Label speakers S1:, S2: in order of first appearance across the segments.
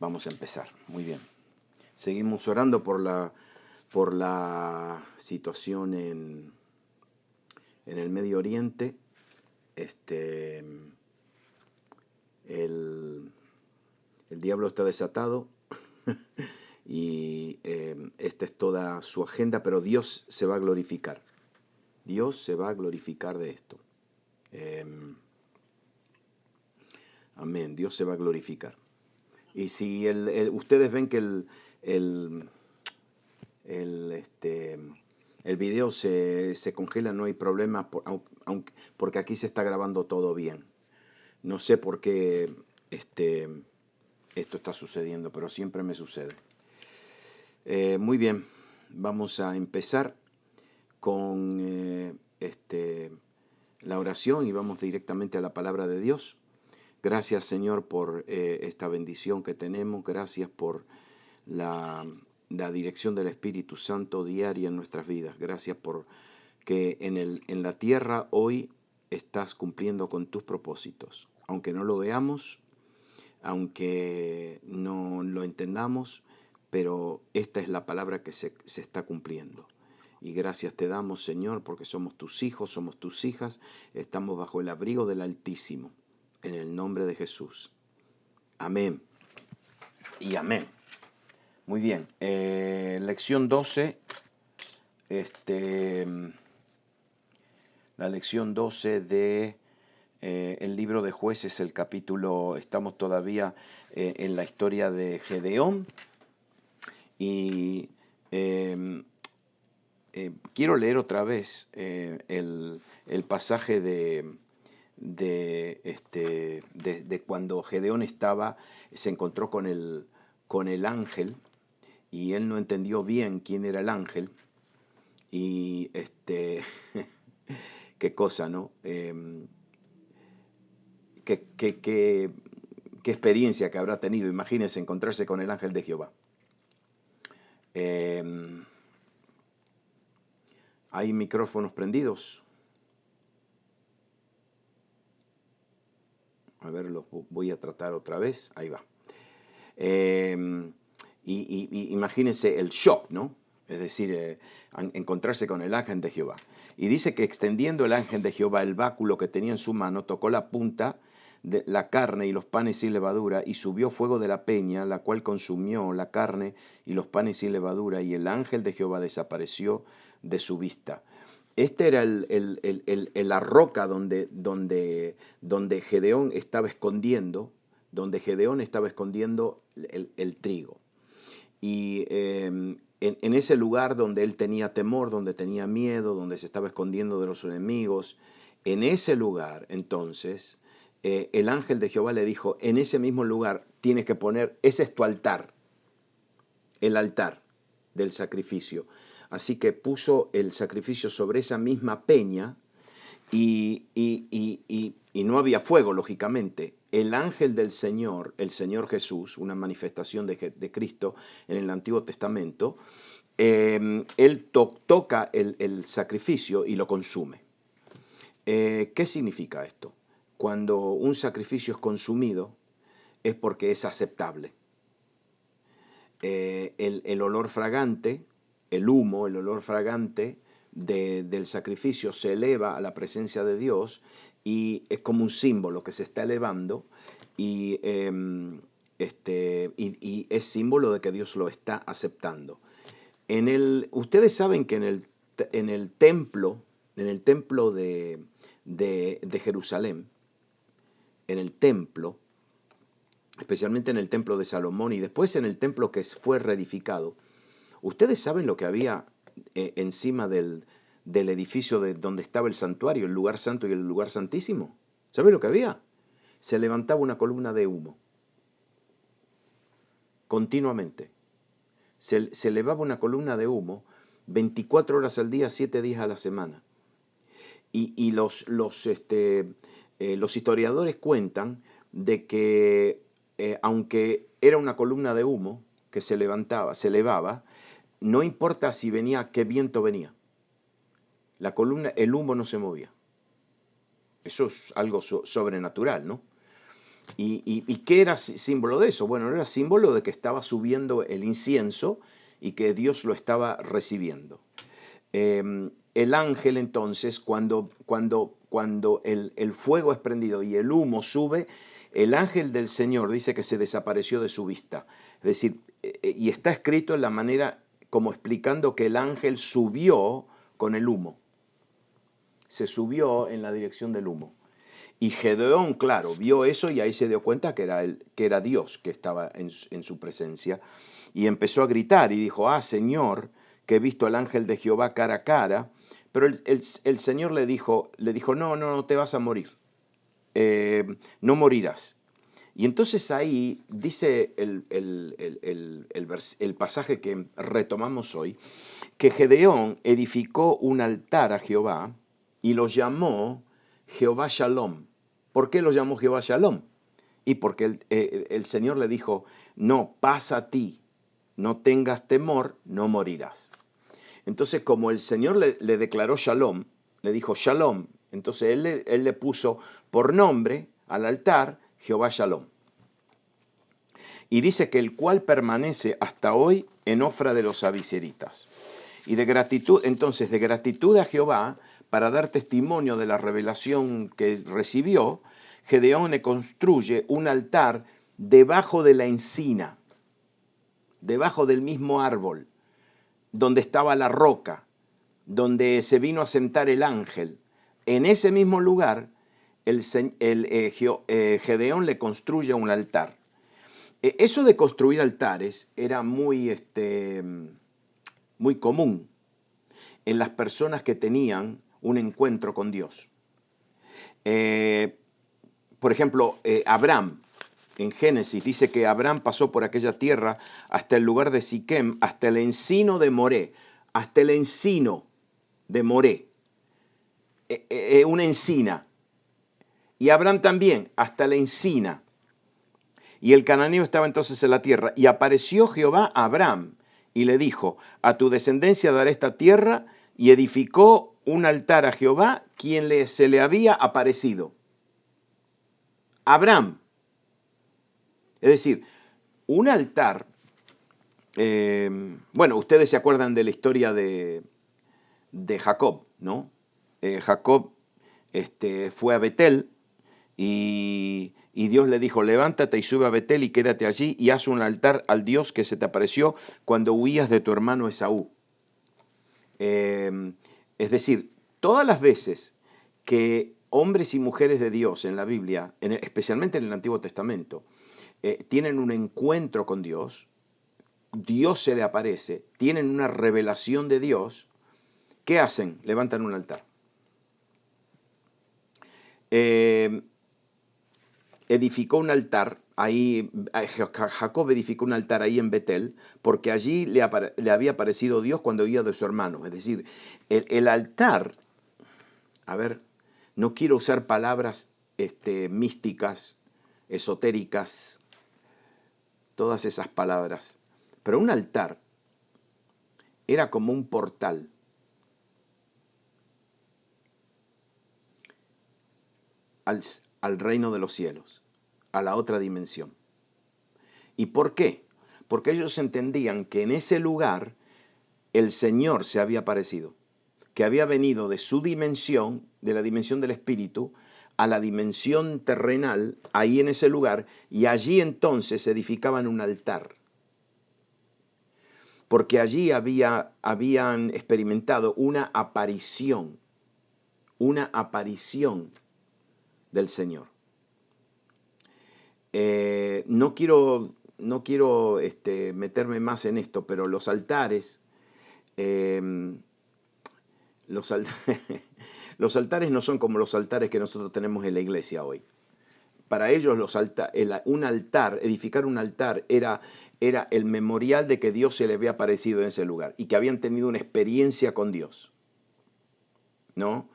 S1: Vamos a empezar. Muy bien. Seguimos orando por la situación en el Medio Oriente. El diablo está desatado y esta es toda su agenda, pero Dios se va a glorificar. Dios se va a glorificar de esto. Amén. Dios se va a glorificar. Y si ustedes ven que el video se congela, no hay problema, porque aquí se está grabando todo bien. No sé por qué esto está sucediendo, pero siempre me sucede. Muy bien, vamos a empezar con la oración y vamos directamente a la palabra de Dios. Gracias, Señor, por esta bendición que tenemos. Gracias por la dirección del Espíritu Santo diaria en nuestras vidas. Gracias por que en la tierra hoy estás cumpliendo con tus propósitos. Aunque no lo veamos, aunque no lo entendamos, pero esta es la palabra que se está cumpliendo. Y gracias te damos, Señor, porque somos tus hijos, somos tus hijas, estamos bajo el abrigo del Altísimo. En el nombre de Jesús. Amén. Y amén. Muy bien. Lección 12. La lección 12 de el libro de Jueces, el capítulo, estamos todavía en la historia de Gedeón. Y quiero leer otra vez el pasaje de cuando Gedeón se encontró con el ángel y él no entendió bien quién era el ángel y qué cosa, ¿no? Qué experiencia que habrá tenido. Imagínense encontrarse con el ángel de Jehová. ¿Hay micrófonos prendidos? A ver, los voy a tratar otra vez. Ahí va. Y imagínense el shock, ¿no? Es decir, encontrarse con el ángel de Jehová. Y dice que extendiendo el ángel de Jehová el báculo que tenía en su mano, tocó la punta de la carne y los panes sin levadura, y subió fuego de la peña, la cual consumió la carne y los panes sin levadura, y el ángel de Jehová desapareció de su vista. Esta era la roca donde Gedeón estaba escondiendo, el trigo. Y en ese lugar donde él tenía temor, donde tenía miedo, donde se estaba escondiendo de los enemigos, en ese lugar, entonces, el ángel de Jehová le dijo, en ese mismo lugar tienes que poner, ese es tu altar, el altar del sacrificio. Así que puso el sacrificio sobre esa misma peña y no había fuego, lógicamente. El ángel del Señor, el Señor Jesús, una manifestación de Cristo en el Antiguo Testamento, él toca el sacrificio y lo consume. ¿Qué significa esto? Cuando un sacrificio es consumido es porque es aceptable. El olor fragante, el olor fragante del sacrificio se eleva a la presencia de Dios y es como un símbolo que se está elevando y es símbolo de que Dios lo está aceptando. Ustedes saben que en el templo de Jerusalén, en el templo, especialmente en el templo de Salomón y después en el templo que fue reedificado, ¿ustedes saben lo que había encima del edificio donde estaba el santuario, el lugar santo y el lugar santísimo? ¿Saben lo que había? Se levantaba una columna de humo. Continuamente. Se elevaba una columna de humo 24 horas al día, 7 días a la semana. Y los historiadores cuentan de que aunque era una columna de humo que se elevaba, no importa si venía, qué viento venía. El humo no se movía. Eso es algo sobrenatural, ¿no? ¿Y qué era símbolo de eso? Bueno, era símbolo de que estaba subiendo el incienso y que Dios lo estaba recibiendo. El ángel entonces, cuando el fuego es prendido y el humo sube, el ángel del Señor dice que se desapareció de su vista. Es decir, y está escrito en la manera como explicando que el ángel subió con el humo. Se subió en la dirección del humo. Y Gedeón, claro, vio eso y ahí se dio cuenta que era Dios que estaba en su presencia. Y empezó a gritar y dijo, Señor, que he visto al ángel de Jehová cara a cara. Pero el Señor le dijo, no te vas a morir. No morirás. Y entonces ahí dice el pasaje que retomamos hoy, que Gedeón edificó un altar a Jehová y lo llamó Jehová Shalom. ¿Por qué lo llamó Jehová Shalom? Y porque el Señor le dijo, no, pasa a ti, no tengas temor, no morirás. Entonces, como el Señor le declaró Shalom, le dijo Shalom, entonces él le puso por nombre al altar Jehová Shalom. Y dice que el cual permanece hasta hoy en Ofra de los Abiseritas. Y de gratitud a Jehová, para dar testimonio de la revelación que recibió, Gedeón le construye un altar debajo de la encina, debajo del mismo árbol, donde estaba la roca, donde se vino a sentar el ángel. En ese mismo lugar, Gedeón le construye un altar. Eso de construir altares era muy común en las personas que tenían un encuentro con Dios. Por ejemplo, Abraham, en Génesis, dice que Abraham pasó por aquella tierra hasta el lugar de Siquem, hasta el encino de Moré, hasta el encino de Moré, una encina. Y Abraham también, hasta la encina. Y el cananeo estaba entonces en la tierra. Y apareció Jehová a Abraham y le dijo, a tu descendencia daré esta tierra, y edificó un altar a Jehová, quien se le había aparecido. Abraham. Es decir, un altar, bueno, ustedes se acuerdan de la historia de Jacob, ¿no? Jacob fue a Betel y Dios le dijo, levántate y sube a Betel y quédate allí y haz un altar al Dios que se te apareció cuando huías de tu hermano Esaú. Es decir, todas las veces que hombres y mujeres de Dios en la Biblia, especialmente en el Antiguo Testamento, tienen un encuentro con Dios, Dios se le aparece, tienen una revelación de Dios, ¿qué hacen? Levantan un altar. Edificó un altar, Jacob edificó un altar ahí en Betel, porque allí le había aparecido Dios cuando huía de su hermano. Es decir, el altar, a ver, no quiero usar palabras místicas, esotéricas, todas esas palabras, pero un altar era como un portal. Al reino de los cielos, a la otra dimensión. ¿Y por qué? Porque ellos entendían que en ese lugar el Señor se había aparecido, que había venido de su dimensión, de la dimensión del Espíritu, a la dimensión terrenal, ahí en ese lugar, y allí entonces edificaban un altar. Porque allí habían experimentado una aparición del Señor. No quiero meterme más en esto, pero los altares, los altares no son como los altares que nosotros tenemos en la iglesia hoy. Para ellos edificar un altar era el memorial de que Dios se le había aparecido en ese lugar y que habían tenido una experiencia con Dios. ¿No?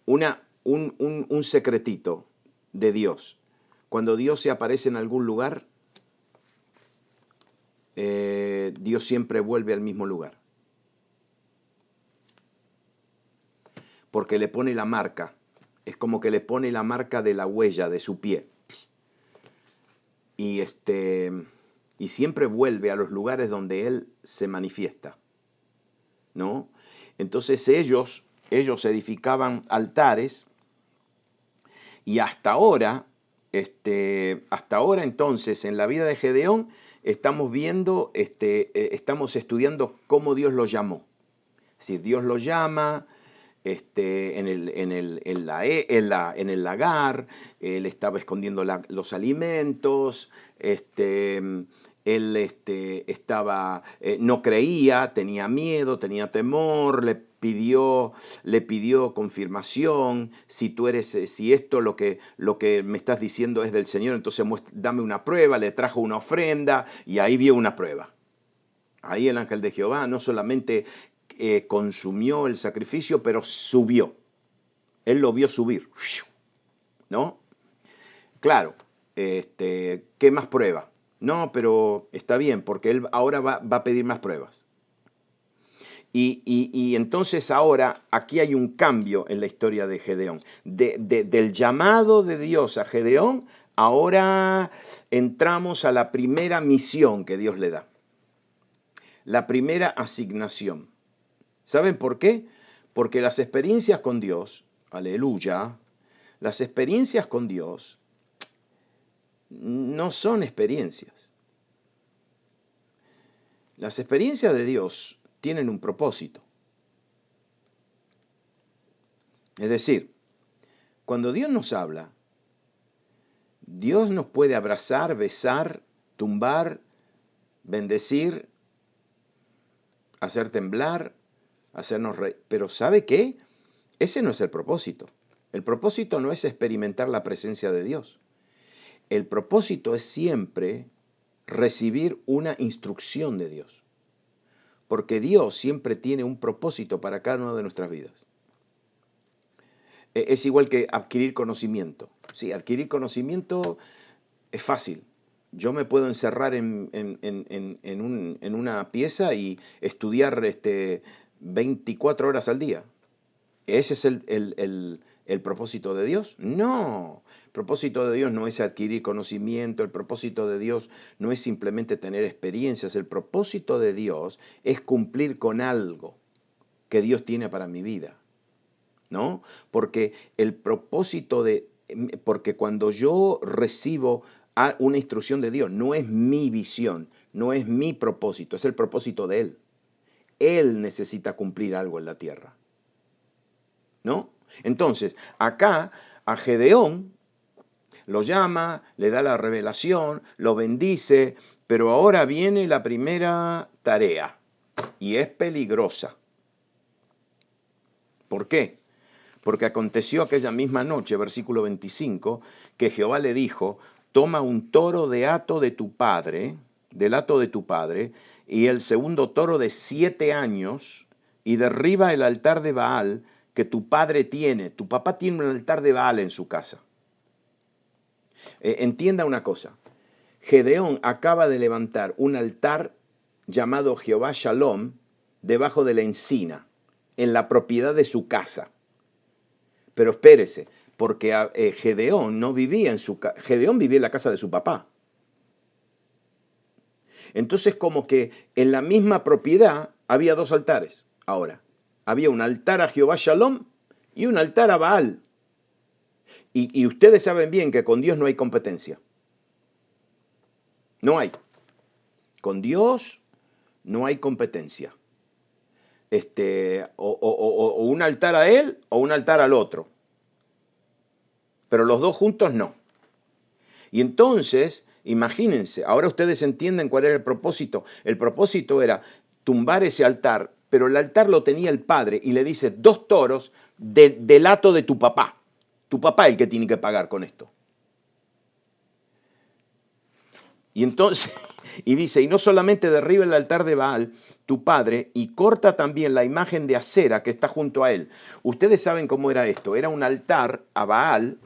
S1: Un secretito de Dios. Cuando Dios se aparece en algún lugar, Dios siempre vuelve al mismo lugar. Porque le pone la marca. Es como que le pone la marca de la huella de su pie. y siempre vuelve a los lugares donde Él se manifiesta, ¿no? Entonces ellos edificaban altares y hasta ahora entonces en la vida de Gedeón estamos viendo, estamos estudiando cómo Dios lo llamó. Si Dios lo llama en el lagar, él estaba escondiendo los alimentos, él no creía, tenía miedo, tenía temor, le pidió confirmación. Si esto lo que me estás diciendo es del Señor, entonces dame una prueba. Le trajo una ofrenda y ahí vio una prueba. Ahí el ángel de Jehová no solamente consumió el sacrificio, pero subió. Él lo vio subir, ¿no? Claro, ¿qué más prueba? No, pero está bien, porque él ahora va a pedir más pruebas. Y entonces ahora aquí hay un cambio en la historia de Gedeón. Del llamado de Dios a Gedeón, ahora entramos a la primera misión que Dios le da. La primera asignación. ¿Saben por qué? Porque las experiencias con Dios, aleluya, las experiencias con Dios no son experiencias. Las experiencias de Dios tienen un propósito. Es decir, cuando Dios nos habla, Dios nos puede abrazar, besar, tumbar, bendecir, hacer temblar, hacernos reír. Pero ¿sabe qué? Ese no es el propósito. El propósito no es experimentar la presencia de Dios. El propósito es siempre recibir una instrucción de Dios. Porque Dios siempre tiene un propósito para cada una de nuestras vidas. Es igual que adquirir conocimiento. Sí, adquirir conocimiento es fácil. Yo me puedo encerrar en una pieza y estudiar 24 horas al día. ¿Ese es el propósito de Dios? No. El propósito de Dios no es adquirir conocimiento, el propósito de Dios no es simplemente tener experiencias, el propósito de Dios es cumplir con algo que Dios tiene para mi vida, ¿no? Porque porque cuando yo recibo una instrucción de Dios, no es mi visión, no es mi propósito, es el propósito de Él. Él necesita cumplir algo en la tierra, ¿no? Entonces, acá a Gedeón lo llama, le da la revelación, lo bendice, pero ahora viene la primera tarea y es peligrosa. ¿Por qué? Porque aconteció aquella misma noche, versículo 25, que Jehová le dijo, toma un toro de hato de tu padre, del hato de tu padre, y el segundo toro de 7 años, y derriba el altar de Baal que tu padre tiene. Tu papá tiene un altar de Baal en su casa. Entienda una cosa, Gedeón acaba de levantar un altar llamado Jehová Shalom debajo de la encina, en la propiedad de su casa. Pero espérese, porque Gedeón no vivía en su casa, Gedeón vivía en la casa de su papá. Entonces como que en la misma propiedad había 2 altares. Ahora, había un altar a Jehová Shalom y un altar a Baal. Y ustedes saben bien que con Dios no hay competencia. No hay. Con Dios no hay competencia. O un altar a Él o un altar al otro. Pero los dos juntos no. Y entonces, imagínense, ahora ustedes entienden cuál era el propósito. El propósito era tumbar ese altar, pero el altar lo tenía el padre y le dice 2 toros del hato de tu papá. Tu papá es el que tiene que pagar con esto. Y entonces, y dice, y no solamente derriba el altar de Baal, tu padre, y corta también la imagen de Acera que está junto a él. Ustedes saben cómo era esto. Era un altar a Baal,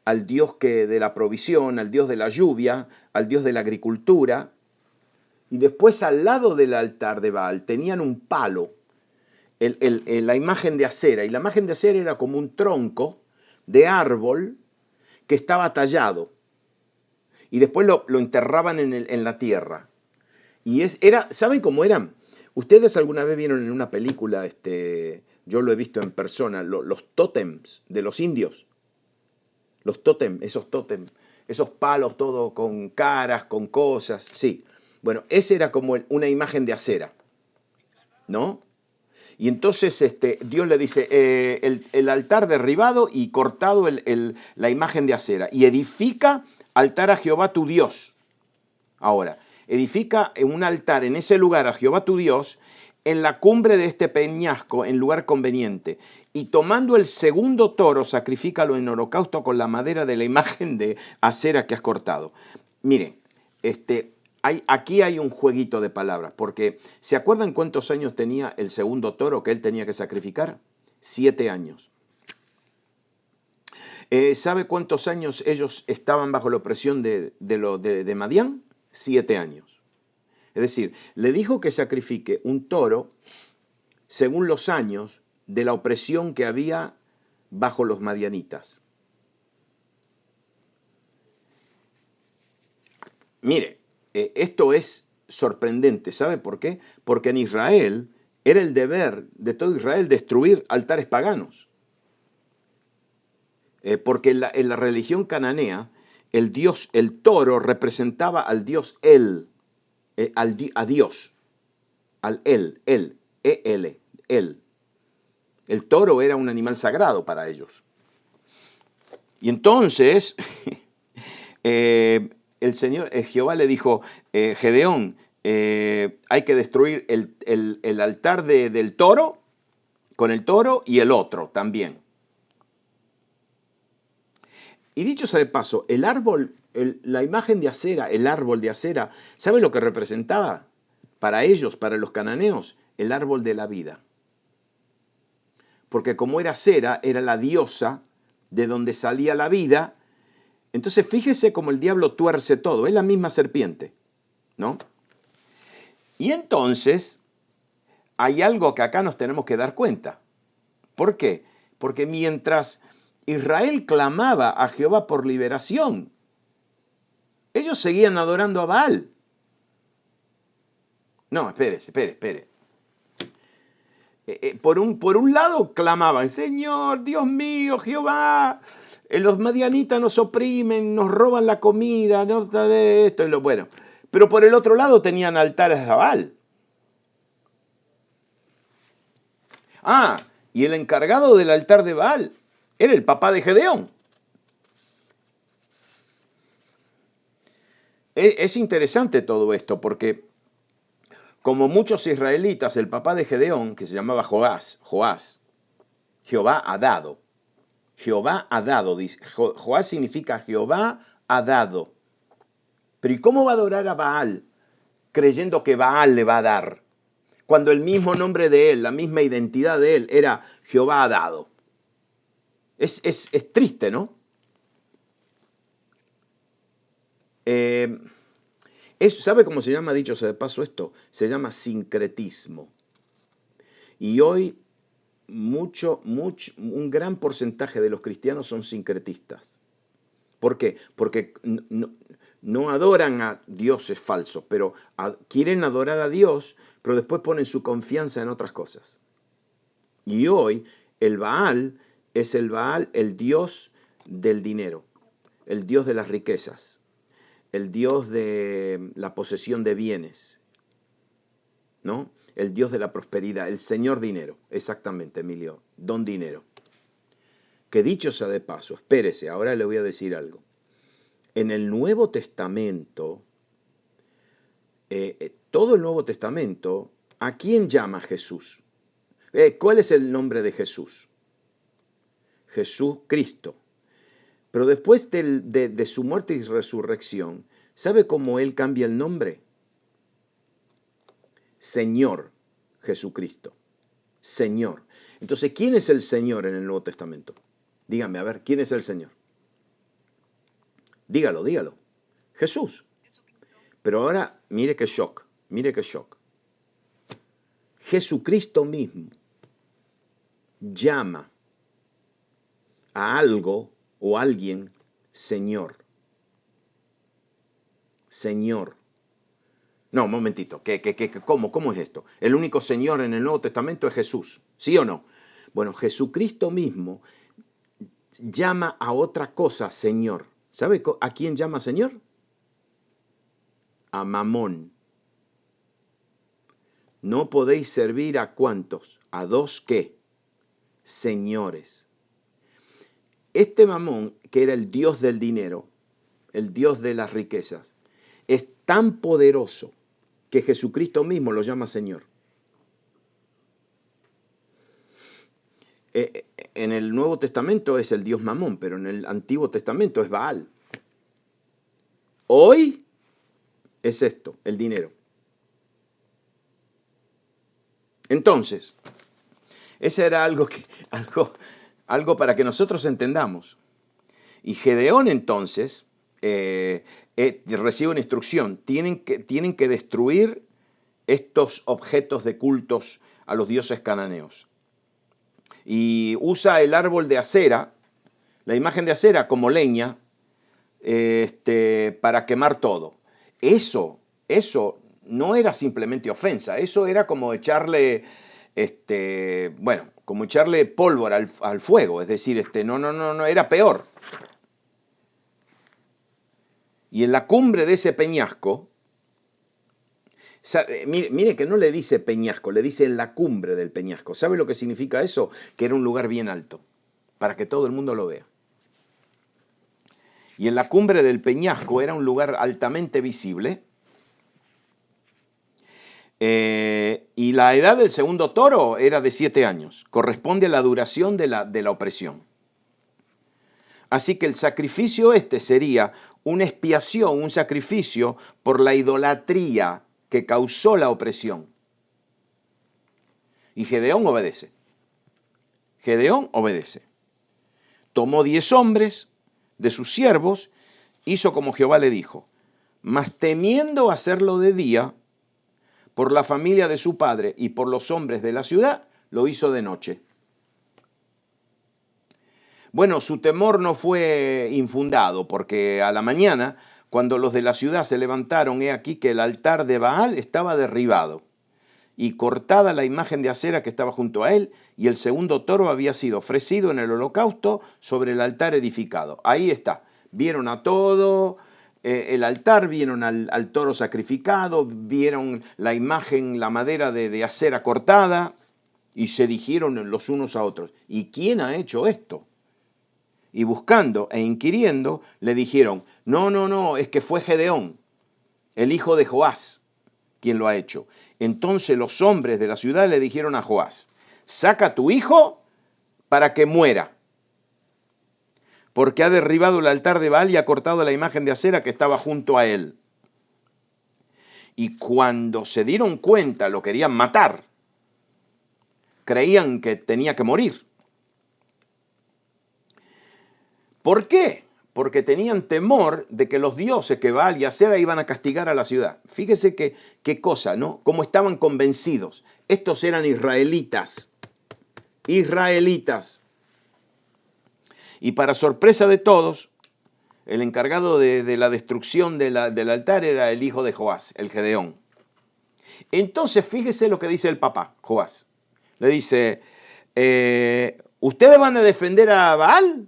S1: al Dios de la provisión, al Dios de la lluvia, al Dios de la agricultura. Y después al lado del altar de Baal tenían un palo, la imagen de Acera. Y la imagen de Acera era como un tronco de árbol que estaba tallado. y después lo enterraban en la tierra. Y ¿saben cómo eran? ¿Ustedes alguna vez vieron en una película, yo lo he visto en persona, los tótems de los indios? Los tótems, esos palos todos con caras, con cosas, sí. Bueno, ese era como una imagen de acera, ¿no? Y entonces Dios le dice, el altar derribado y cortado la imagen de acera, y edifica altar a Jehová tu Dios. Ahora, edifica un altar en ese lugar a Jehová tu Dios, en la cumbre de este peñasco, en lugar conveniente. Y tomando el segundo toro, sacrifícalo en holocausto con la madera de la imagen de acera que has cortado. Miren, aquí hay un jueguito de palabras, porque ¿se acuerdan cuántos años tenía el segundo toro que él tenía que sacrificar? 7 años. ¿Sabe cuántos años ellos estaban bajo la opresión de Madián? 7 años. Es decir, le dijo que sacrifique un toro según los años de la opresión que había bajo los madianitas. Mire, esto es sorprendente. ¿Sabe por qué? Porque en Israel era el deber de todo Israel destruir altares paganos. Porque en la religión cananea, el toro representaba al dios El, a Dios, al El, E-L, El. El toro era un animal sagrado para ellos. Y entonces, el Señor, Jehová le dijo, Gedeón, hay que destruir el altar del toro, con el toro, y el otro también. Y dicho sea de paso, el árbol, la imagen de acera, el árbol de acera, ¿sabe lo que representaba? Para ellos, para los cananeos, el árbol de la vida. Porque como era acera, era la diosa de donde salía la vida. Entonces fíjese cómo el diablo tuerce todo, es la misma serpiente, ¿no? Y entonces hay algo que acá nos tenemos que dar cuenta. ¿Por qué? Porque mientras Israel clamaba a Jehová por liberación, ellos seguían adorando a Baal. No, espere. Por un lado clamaban, Señor, Dios mío, Jehová, los madianitas nos oprimen, nos roban la comida, no sabe esto y lo bueno. Pero por el otro lado tenían altares a Baal. Ah, y el encargado del altar de Baal era el papá de Gedeón. Es interesante todo esto porque, como muchos israelitas, el papá de Gedeón, que se llamaba Joás, Jehová ha dado. Jehová ha dado, dice. Joás significa Jehová ha dado. Pero ¿y cómo va a adorar a Baal creyendo que Baal le va a dar? Cuando el mismo nombre de él, la misma identidad de él era Jehová ha dado. Es triste, ¿no? ¿Sabe cómo se llama, dicho sea de paso, esto? Se llama sincretismo. Y hoy un gran porcentaje de los cristianos son sincretistas. ¿Por qué? Porque no adoran a dioses falsos, pero quieren adorar a Dios, pero después ponen su confianza en otras cosas. Y hoy el Baal es el dios del dinero, el dios de las riquezas, el dios de la posesión de bienes, ¿no? El dios de la prosperidad, el señor dinero, exactamente, Emilio, don dinero. Que dicho sea de paso, espérese, ahora le voy a decir algo. En el Nuevo Testamento, todo el Nuevo Testamento, ¿a quién llama Jesús? ¿Cuál es el nombre de Jesús? Jesús Cristo. Pero después de su muerte y resurrección, ¿sabe cómo él cambia el nombre? Señor Jesucristo. Señor. Entonces, ¿quién es el Señor en el Nuevo Testamento? Dígame, a ver, ¿quién es el Señor? Dígalo. Jesús. Pero ahora, mire qué shock. Jesucristo mismo llama a algo o a alguien Señor. Señor. No, un momentito, ¿cómo es esto? El único Señor en el Nuevo Testamento es Jesús, ¿sí o no? Bueno, Jesucristo mismo llama a otra cosa Señor. ¿Sabe a quién llama Señor? A Mamón. No podéis servir a ¿cuántos? A dos ¿qué? Señores. Este Mamón, que era el dios del dinero, el dios de las riquezas, es tan poderoso que Jesucristo mismo lo llama Señor. En el Nuevo Testamento es el dios Mamón, pero en el Antiguo Testamento es Baal. Hoy es esto, el dinero. Entonces, ese era algo para que nosotros entendamos. Y Gedeón entonces recibe una instrucción. Tienen que destruir estos objetos de cultos a los dioses cananeos. Y usa el árbol de acera, la imagen de acera como leña, para quemar todo. Eso no era simplemente ofensa, eso era como echarle, como echarle pólvora al fuego, es decir, no, era peor. Y en la cumbre de ese peñasco, mire que no le dice peñasco, le dice en la cumbre del peñasco. ¿Sabe lo que significa eso? Que era un lugar bien alto, para que todo el mundo lo vea. Y en la cumbre del peñasco era un lugar altamente visible. Y la edad del segundo toro era de 7 años. Corresponde a la duración de la opresión. Así que el sacrificio sería una expiación, un sacrificio por la idolatría que causó la opresión. Y Gedeón obedece. Gedeón obedece. Tomó 10 hombres de sus siervos, hizo como Jehová le dijo, mas temiendo hacerlo de día, por la familia de su padre y por los hombres de la ciudad, lo hizo de noche. Bueno, su temor no fue infundado, porque a la mañana, cuando los de la ciudad se levantaron, he aquí que el altar de Baal estaba derribado, y cortada la imagen de acera que estaba junto a él, y el segundo toro había sido ofrecido en el holocausto sobre el altar edificado. Ahí está, vieron a todo el altar, vieron al toro sacrificado, vieron la imagen, la madera de acera cortada, y se dijeron los unos a otros, ¿y quién ha hecho esto? Y buscando e inquiriendo, le dijeron, no, es que fue Gedeón, el hijo de Joás, quien lo ha hecho. Entonces los hombres de la ciudad le dijeron a Joás, saca a tu hijo para que muera, porque ha derribado el altar de Baal y ha cortado la imagen de acera que estaba junto a él. Y cuando se dieron cuenta, lo querían matar, creían que tenía que morir. ¿Por qué? Porque tenían temor de que los dioses que Baal y Acera iban a castigar a la ciudad. Fíjese qué cosa, ¿no? Cómo estaban convencidos. Estos eran israelitas. Israelitas. Y para sorpresa de todos, el encargado de la destrucción del altar era el hijo de Joás, el Gedeón. Entonces, fíjese lo que dice el papá, Joás. Le dice, ¿ustedes van a defender a Baal?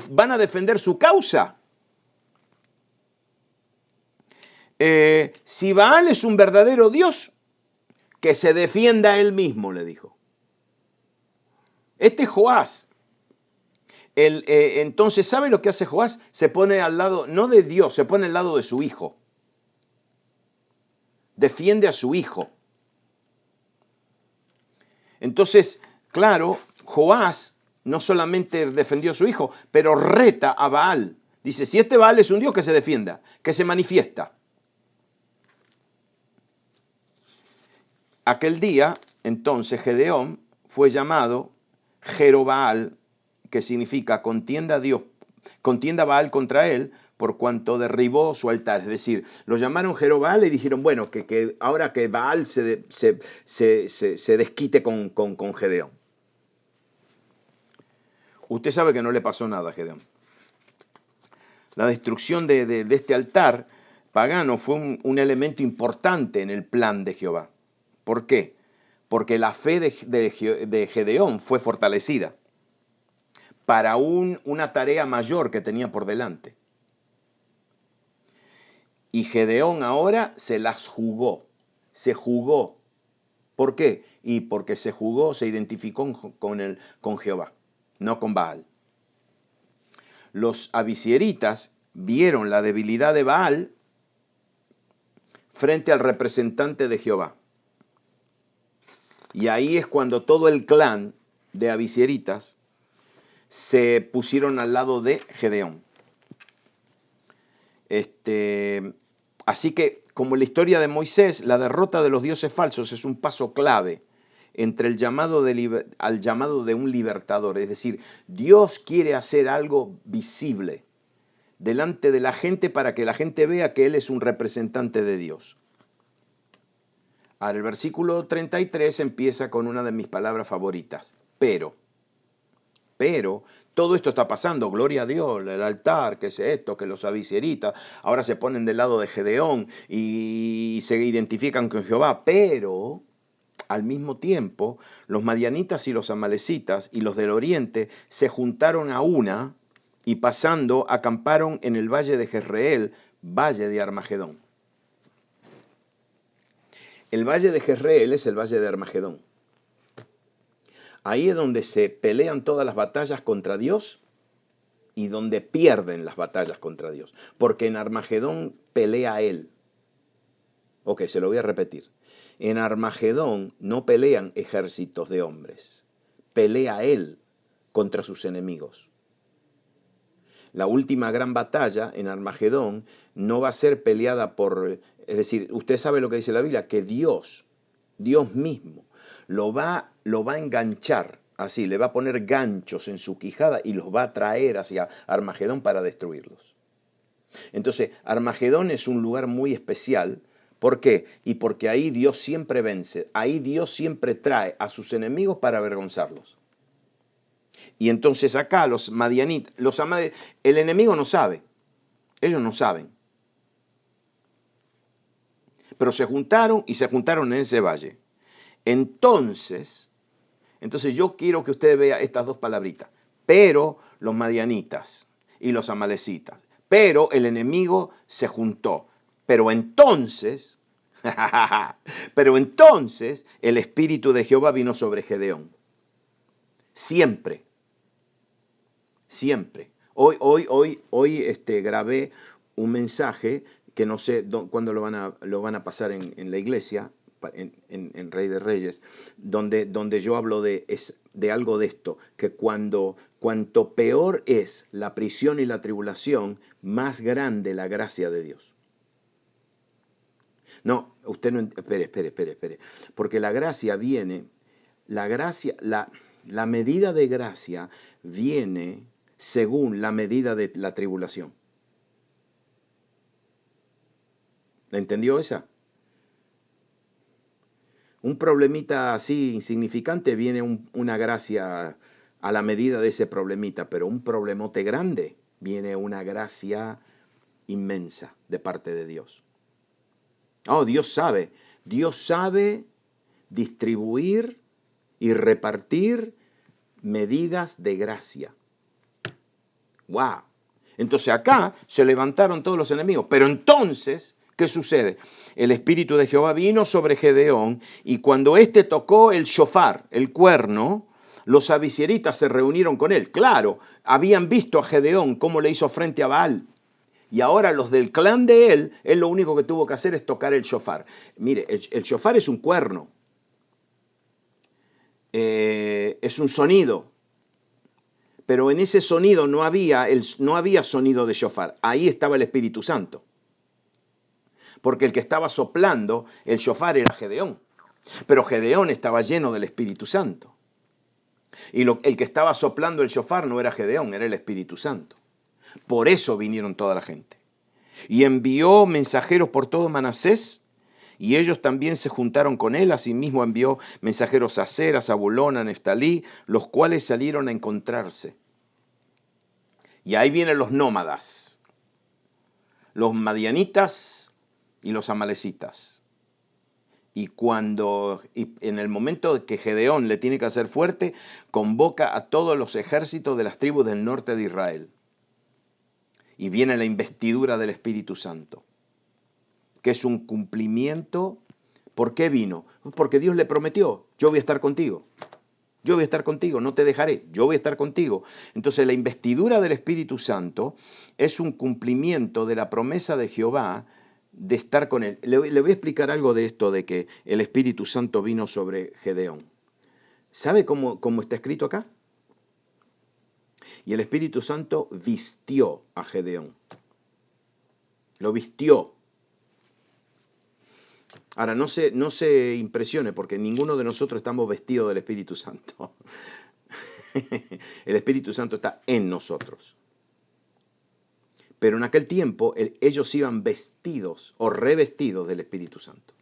S1: ¿Van a defender su causa? Si Baal es un verdadero Dios, que se defienda él mismo, le dijo. Este Joás, entonces, ¿sabe lo que hace Joás? Se pone al lado, no de Dios, se pone al lado de su hijo. Defiende a su hijo. Entonces, claro, Joás no solamente defendió a su hijo, pero reta a Baal. Dice, si este Baal es un Dios, que se defienda, que se manifiesta. Aquel día, entonces, Gedeón fue llamado Jerobaal, que significa contienda Baal contra él, por cuanto derribó su altar. Es decir, lo llamaron Jerobaal y dijeron, bueno, que ahora que Baal se desquite con Gedeón. Usted sabe que no le pasó nada a Gedeón. La destrucción de este altar pagano fue un elemento importante en el plan de Jehová. ¿Por qué? Porque la fe de Gedeón fue fortalecida para una tarea mayor que tenía por delante. Y Gedeón ahora se las jugó, se jugó. ¿Por qué? Y porque se jugó, se identificó con Jehová, no con Baal. Los abisieritas vieron la debilidad de Baal frente al representante de Jehová. Y ahí es cuando todo el clan de abisieritas se pusieron al lado de Gedeón. Así que, como en la historia de Moisés, la derrota de los dioses falsos es un paso clave entre el llamado al llamado de un libertador. Es decir, Dios quiere hacer algo visible delante de la gente para que la gente vea que Él es un representante de Dios. Ahora, el versículo 33 empieza con una de mis palabras favoritas, pero, todo esto está pasando, gloria a Dios, el altar, que es esto, que los abisieritas, ahora se ponen del lado de Gedeón y se identifican con Jehová, pero al mismo tiempo los madianitas y los amalecitas y los del oriente se juntaron a una y pasando acamparon en el valle de Jezreel, valle de Armagedón. El valle de Jezreel es el valle de Armagedón. Ahí es donde se pelean todas las batallas contra Dios y donde pierden las batallas contra Dios. Porque en Armagedón pelea Él. Ok, se lo voy a repetir. En Armagedón no pelean ejércitos de hombres. Pelea Él contra sus enemigos. La última gran batalla en Armagedón no va a ser peleada por... Es decir, usted sabe lo que dice la Biblia, que Dios mismo, lo va a enganchar, así, le va a poner ganchos en su quijada y los va a traer hacia Armagedón para destruirlos. Entonces, Armagedón es un lugar muy especial. ¿Por qué? Y porque ahí Dios siempre vence, ahí Dios siempre trae a sus enemigos para avergonzarlos. Y entonces acá los madianitas, el enemigo no sabe, ellos no saben. Pero se juntaron en ese valle. Entonces yo quiero que usted vea estas dos palabritas. Pero los madianitas y los amalecitas. Pero el enemigo se juntó. Pero entonces el Espíritu de Jehová vino sobre Gedeón. Siempre. Hoy grabé un mensaje que no sé cuándo lo van a pasar en la iglesia, en Rey de Reyes, donde yo hablo de algo de esto, que cuanto peor es la prisión y la tribulación, más grande la gracia de Dios. No, usted no, espere, porque la gracia viene, la medida de gracia viene según la medida de la tribulación. ¿La entendió esa? Un problemita así insignificante viene una gracia a la medida de ese problemita, pero un problemote grande viene una gracia inmensa de parte de Dios. Oh, Dios sabe distribuir y repartir medidas de gracia. ¡Wow! Entonces acá se levantaron todos los enemigos, pero entonces, ¿qué sucede? El Espíritu de Jehová vino sobre Gedeón y cuando éste tocó el shofar, el cuerno, los abisieritas se reunieron con él. Claro, habían visto a Gedeón cómo le hizo frente a Baal. Y ahora los del clan de él lo único que tuvo que hacer es tocar el shofar. Mire, el shofar es un cuerno. Es un sonido. Pero en ese sonido no había sonido de shofar. Ahí estaba el Espíritu Santo. Porque el que estaba soplando el shofar era Gedeón. Pero Gedeón estaba lleno del Espíritu Santo. Y el que estaba soplando el shofar no era Gedeón, era el Espíritu Santo. Por eso vinieron toda la gente. Y envió mensajeros por todo Manasés, y ellos también se juntaron con él. Asimismo envió mensajeros a Aser, a Zabulón, a Neftalí, los cuales salieron a encontrarse. Y ahí vienen los nómadas. los madianitas y los amalecitas. Y en el momento que Gedeón le tiene que hacer fuerte, convoca a todos los ejércitos de las tribus del norte de Israel. Y viene la investidura del Espíritu Santo, que es un cumplimiento. ¿Por qué vino? Porque Dios le prometió, yo voy a estar contigo. Yo voy a estar contigo, no te dejaré, yo voy a estar contigo. Entonces la investidura del Espíritu Santo es un cumplimiento de la promesa de Jehová de estar con él. Le voy a explicar algo de esto de que el Espíritu Santo vino sobre Gedeón. ¿Sabe cómo está escrito acá? Y el Espíritu Santo vistió a Gedeón. Lo vistió. Ahora, no se impresione porque ninguno de nosotros estamos vestidos del Espíritu Santo. El Espíritu Santo está en nosotros. Pero en aquel tiempo ellos iban vestidos o revestidos del Espíritu Santo.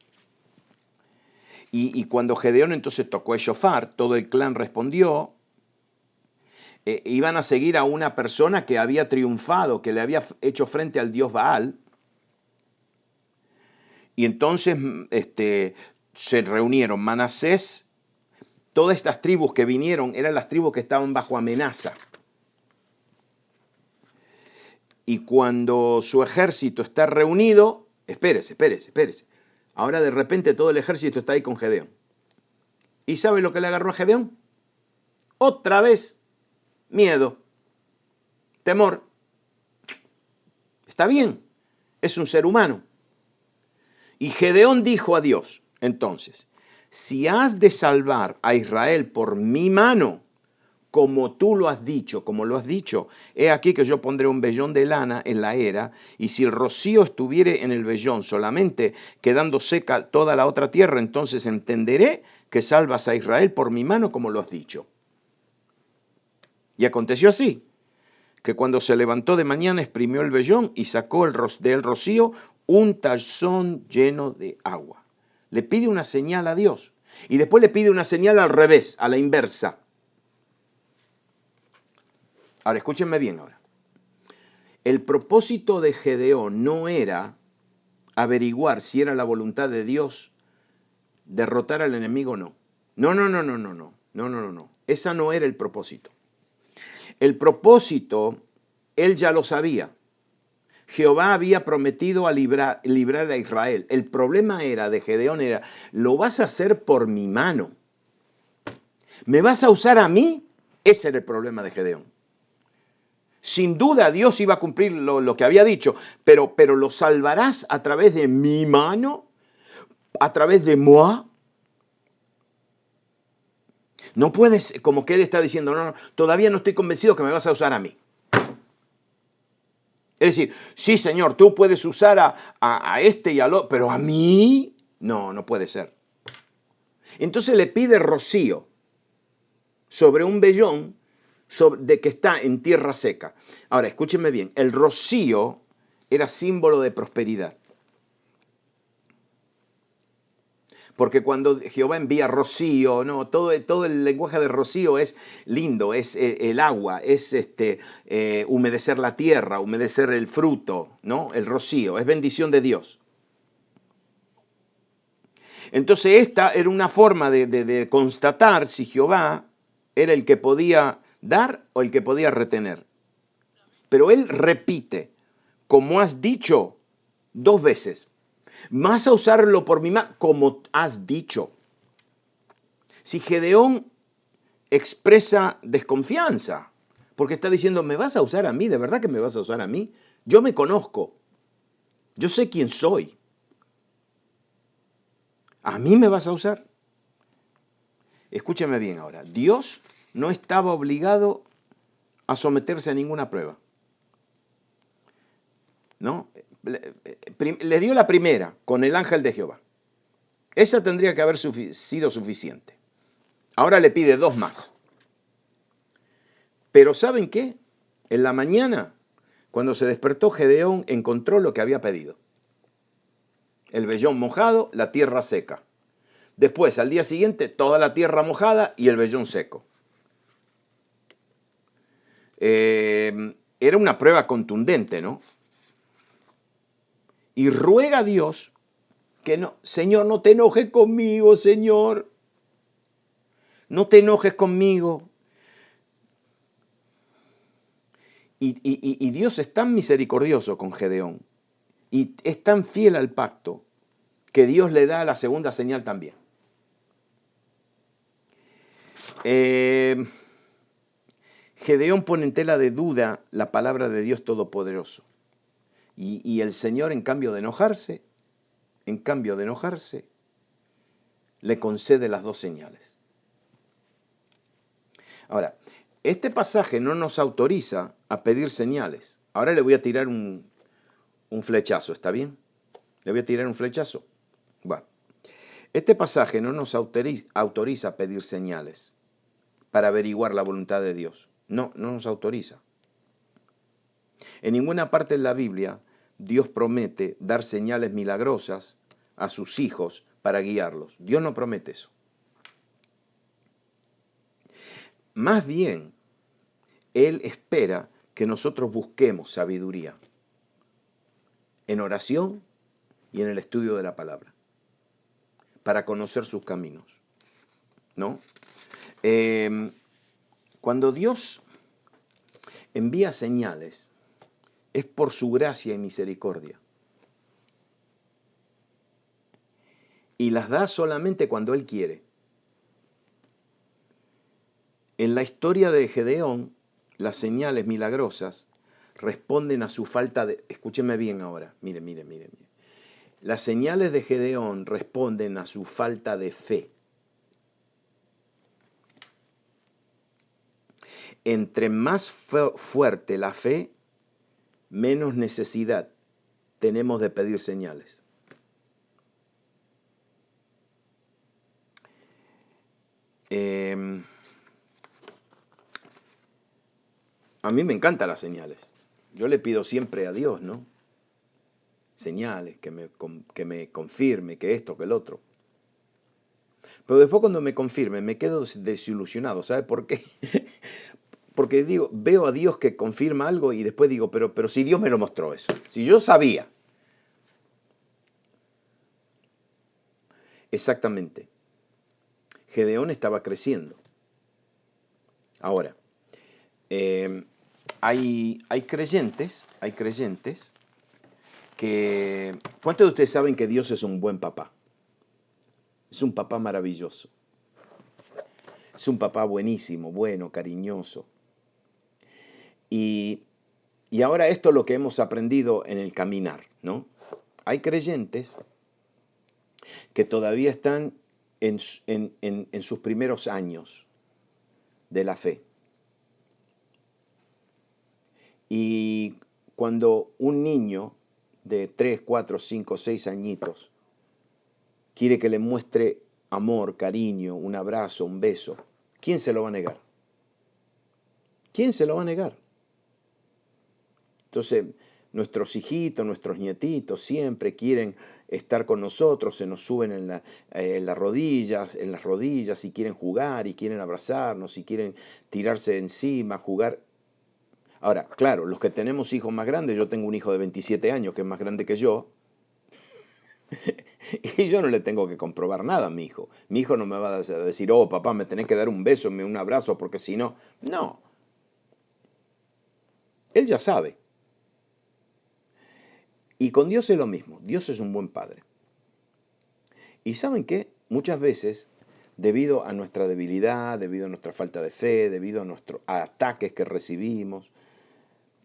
S1: Y cuando Gedeón entonces tocó el shofar, todo el clan respondió. Iban a seguir a una persona que había triunfado, que le había hecho frente al dios Baal. Y entonces se reunieron Manasés. Todas estas tribus que vinieron eran las tribus que estaban bajo amenaza. Y cuando su ejército está reunido, espérese. Ahora de repente todo el ejército está ahí con Gedeón. ¿Y sabe lo que le agarró a Gedeón? Otra vez, miedo, temor. Está bien, es un ser humano. Y Gedeón dijo a Dios, entonces, si has de salvar a Israel por mi mano, como tú lo has dicho, he aquí que yo pondré un vellón de lana en la era, y si el rocío estuviere en el vellón solamente, quedando seca toda la otra tierra, entonces entenderé que salvas a Israel por mi mano, como lo has dicho. Y aconteció así, que cuando se levantó de mañana, exprimió el vellón y sacó del rocío un tazón lleno de agua. Le pide una señal a Dios, y después le pide una señal al revés, a la inversa. Ahora, escúchenme bien ahora. El propósito de Gedeón no era averiguar si era la voluntad de Dios derrotar al enemigo o no. No. Esa no era el propósito. El propósito, él ya lo sabía. Jehová había prometido librar a Israel. El problema de Gedeón era, lo vas a hacer por mi mano. ¿Me vas a usar a mí? Ese era el problema de Gedeón. Sin duda Dios iba a cumplir lo que había dicho, pero lo salvarás a través de mi mano, a través de moi. No puedes, como que él está diciendo, no, todavía no estoy convencido que me vas a usar a mí. Es decir, sí, Señor, tú puedes usar a este y al otro, pero a mí, no puede ser. Entonces le pide rocío sobre un vellón de que está en tierra seca. Ahora, escúchenme bien, el rocío era símbolo de prosperidad. Porque cuando Jehová envía rocío, todo el lenguaje de rocío es lindo, es el agua, es humedecer la tierra, humedecer el fruto, ¿no? El rocío, es bendición de Dios. Entonces esta era una forma de constatar si Jehová era el que podía dar o el que podía retener. Pero él repite, como has dicho, 2 veces. Vas a usarlo por mi mano, como has dicho. Si Gedeón expresa desconfianza, porque está diciendo, ¿me vas a usar a mí? ¿De verdad que me vas a usar a mí? Yo me conozco. Yo sé quién soy. ¿A mí me vas a usar? Escúchame bien ahora. Dios no estaba obligado a someterse a ninguna prueba. ¿No? Le dio la primera con el ángel de Jehová. Esa tendría que haber sido suficiente. Ahora le pide 2 más. Pero ¿saben qué? En la mañana, cuando se despertó, Gedeón encontró lo que había pedido. El vellón mojado, la tierra seca. Después, al día siguiente, toda la tierra mojada y el vellón seco. Era una prueba contundente, ¿no? y ruega a Dios que no, Señor, no te enojes conmigo, Señor, no te enojes conmigo. Y Dios es tan misericordioso con Gedeón y es tan fiel al pacto que Dios le da la segunda señal también. Gedeón pone en tela de duda la palabra de Dios Todopoderoso. Y el Señor, en cambio de enojarse, le concede las dos señales. Ahora, este pasaje no nos autoriza a pedir señales. Ahora le voy a tirar un flechazo, ¿está bien? Le voy a tirar un flechazo. Bueno, este pasaje no nos autoriza a pedir señales para averiguar la voluntad de Dios. No nos autoriza. En ninguna parte de la Biblia Dios promete dar señales milagrosas a sus hijos para guiarlos. Dios no promete eso. Más bien, Él espera que nosotros busquemos sabiduría en oración y en el estudio de la palabra para conocer sus caminos, ¿no? Cuando Dios envía señales, es por su gracia y misericordia. Y las da solamente cuando Él quiere. En la historia de Gedeón, las señales milagrosas responden a su falta de... Escúcheme bien ahora, mire. Las señales de Gedeón responden a su falta de fe. Entre más fuerte la fe, menos necesidad tenemos de pedir señales. A mí me encantan las señales. Yo le pido siempre a Dios, ¿no? Señales, que me confirme, que esto, que el otro. Pero después cuando me confirme, me quedo desilusionado. ¿Sabe por qué? Porque digo, veo a Dios que confirma algo y después digo, pero si Dios me lo mostró eso, si yo sabía. Exactamente. Gedeón estaba creciendo. Ahora, hay creyentes que... ¿Cuántos de ustedes saben que Dios es un buen papá? Es un papá maravilloso. Es un papá buenísimo, bueno, cariñoso. Y ahora esto es lo que hemos aprendido en el caminar, ¿no? Hay creyentes que todavía están en sus primeros años de la fe. Y cuando un niño de 3, 4, 5, 6 añitos quiere que le muestre amor, cariño, un abrazo, un beso, ¿quién se lo va a negar? ¿Quién se lo va a negar? Entonces, nuestros hijitos, nuestros nietitos siempre quieren estar con nosotros, se nos suben en las rodillas, y quieren jugar, y quieren abrazarnos, y quieren tirarse encima, jugar. Ahora, claro, los que tenemos hijos más grandes, yo tengo un hijo de 27 años que es más grande que yo, y yo no le tengo que comprobar nada a mi hijo. Mi hijo no me va a decir, oh, papá, me tenés que dar un beso, un abrazo, porque si no... No. Él ya sabe. Y con Dios es lo mismo. Dios es un buen padre. ¿Y saben qué? Muchas veces, debido a nuestra debilidad, debido a nuestra falta de fe, debido a nuestros ataques que recibimos,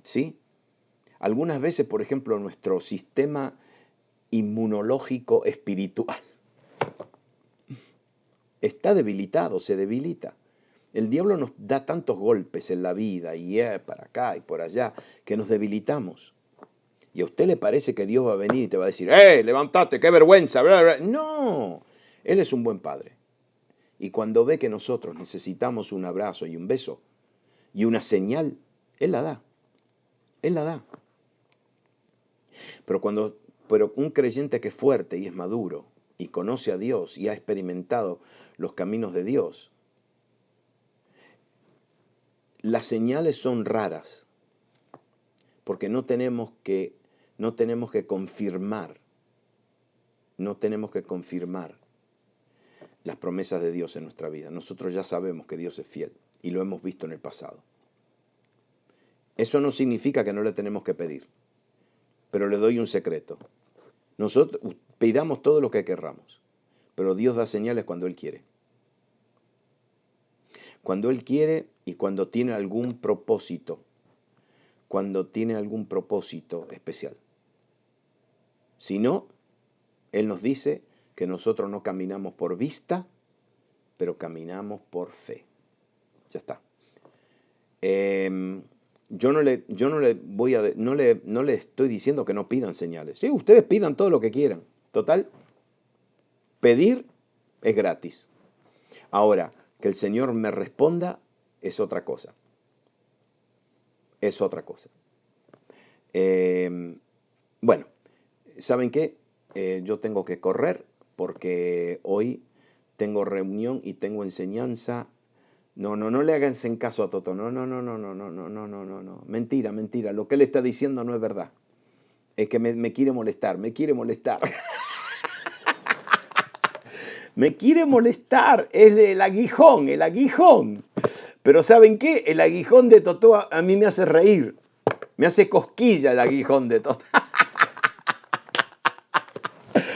S1: ¿sí? Algunas veces, por ejemplo, nuestro sistema inmunológico espiritual está debilitado, se debilita. El diablo nos da tantos golpes en la vida, y para acá y por allá, que nos debilitamos. Y a usted le parece que Dios va a venir y te va a decir, levántate, qué vergüenza. Bla, bla. No, Él es un buen padre. Y cuando ve que nosotros necesitamos un abrazo y un beso y una señal, Él la da. Él la da. Pero un creyente que es fuerte y es maduro y conoce a Dios y ha experimentado los caminos de Dios, las señales son raras, porque no tenemos que no tenemos que confirmar, no tenemos que confirmar las promesas de Dios en nuestra vida. Nosotros ya sabemos que Dios es fiel y lo hemos visto en el pasado. Eso no significa que no le tenemos que pedir, pero le doy un secreto. Nosotros pidamos todo lo que querramos, pero Dios da señales cuando Él quiere. Cuando Él quiere y cuando tiene algún propósito, especial. Si no, Él nos dice que nosotros no caminamos por vista, pero caminamos por fe. Ya está. Yo no le estoy diciendo que no pidan señales. Sí, ustedes pidan todo lo que quieran. Total, pedir es gratis. Ahora, que el Señor me responda es otra cosa. Es otra cosa. Bueno, ¿saben qué? Yo tengo que correr porque hoy tengo reunión y tengo enseñanza. No le hagan caso a Toto. No. Mentira. Lo que él está diciendo no es verdad. Es que me quiere molestar. Me quiere molestar. Es el aguijón. Pero ¿saben qué? El aguijón de Toto a mí me hace reír. Me hace cosquilla el aguijón de Toto.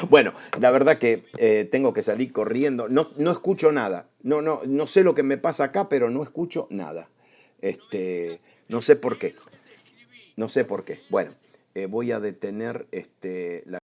S1: Bueno, la verdad que tengo que salir corriendo. No escucho nada. No sé lo que me pasa acá, pero no escucho nada. No sé por qué. Bueno, voy a detener la